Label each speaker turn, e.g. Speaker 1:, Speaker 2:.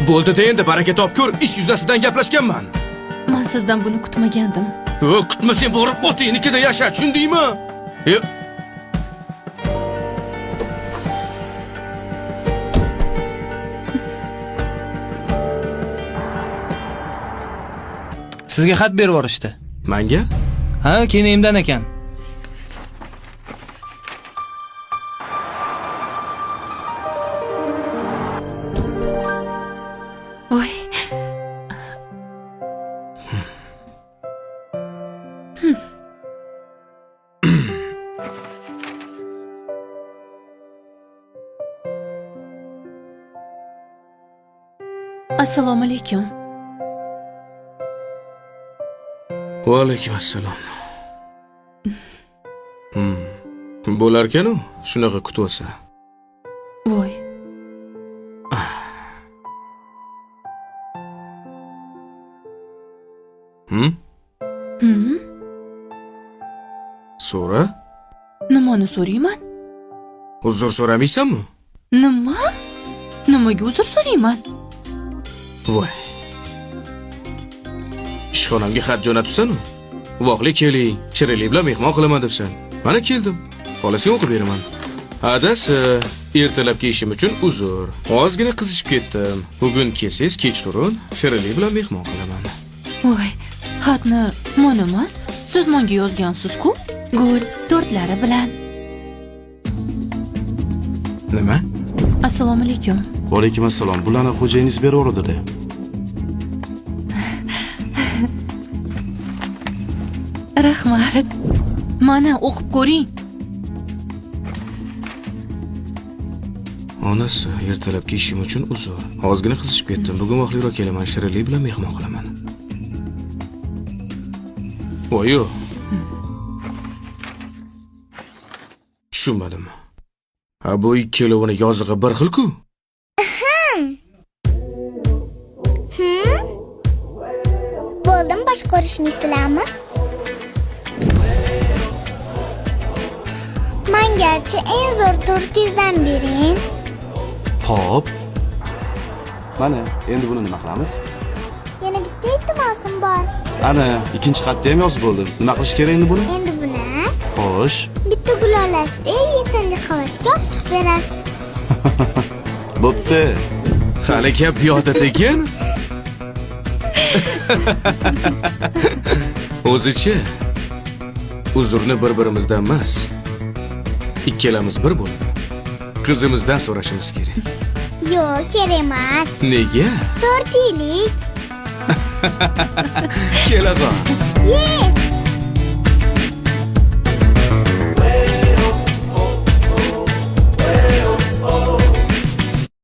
Speaker 1: Bo'ldi-da endi baraka topkur, ish yuzasidan gaplashganman.
Speaker 2: Men sizdan buni kutmagandim.
Speaker 1: Kutmasang borib otingnikida yasha, tushundingmi?
Speaker 3: Sizga xat berib yuborishdi.
Speaker 1: Menga?
Speaker 3: Ha, kenayimdan ekan.
Speaker 2: Voy. Assalomu alaykum.
Speaker 1: Va alaykum assalom. Bo'larkan-u, shunaqa kutib olsa.
Speaker 2: Voy.
Speaker 1: So'ra?
Speaker 2: Nimani so'rayman?
Speaker 1: Uzr so'ramaysanmi?
Speaker 2: Nima? Nimaga uzr so'rayman?
Speaker 1: Voy. Ishxonamga xat jo'natibsan-u? Voqli keling, shirinlik bilan mehmon qilaman debsan. Mana keldim. Xolasang o'qib beraman. Adasi, ertalabki ishim uchun uzr. Ozgina qizishib ketdim. Bugun kelsangiz kechqurun shirinlik bilan mehmon qilaman.
Speaker 2: Voy, xatni men emas, siz menga yozgansiz-ku? Gul tortlari bilan.
Speaker 1: Nima?
Speaker 2: Assalomu alaykum.
Speaker 4: Va alaykum assalom. Bularni xo'jayingiz berib yubordi-da.
Speaker 2: Rahmat. Mana o'qib ko'ring.
Speaker 1: Onasi, ertalabki ishim uchun uzr. Ozgina qizishib ketdim. Bugun vaqtliroq kelaman, shirinlik bilan mehmon qilaman. Voy-yo. Tushunmadim. Ha, bu ikkalovini yozig'i bir xil-ku.
Speaker 5: Bo'ldim, boshqa ko'rishmaysizlarmi? Mengachi eng zo'r tortingizdan bering.
Speaker 4: Xo'p. Mana, endi buni nima qilamiz?
Speaker 5: Yana bitta iltimosim bor.
Speaker 4: Ana, ikkinchi xatda ham yozib bo'ldim. Nima qilish kerak endi buni?
Speaker 5: Endi buni
Speaker 4: Xo'sh.
Speaker 5: bitta gul olasizda 7-qavatga olib chiqib berasiz.
Speaker 4: Bo'pti.
Speaker 1: Hali gap yo'da ekan. O'zicha uzrni bir-birimizdan emas, ikkalamiz bir bo'lib qizimizdan so'rashimiz kerak.
Speaker 5: Yo'q, kerak emas.
Speaker 1: Nega?
Speaker 5: 4 yillik.
Speaker 1: Keladi.
Speaker 5: Yes!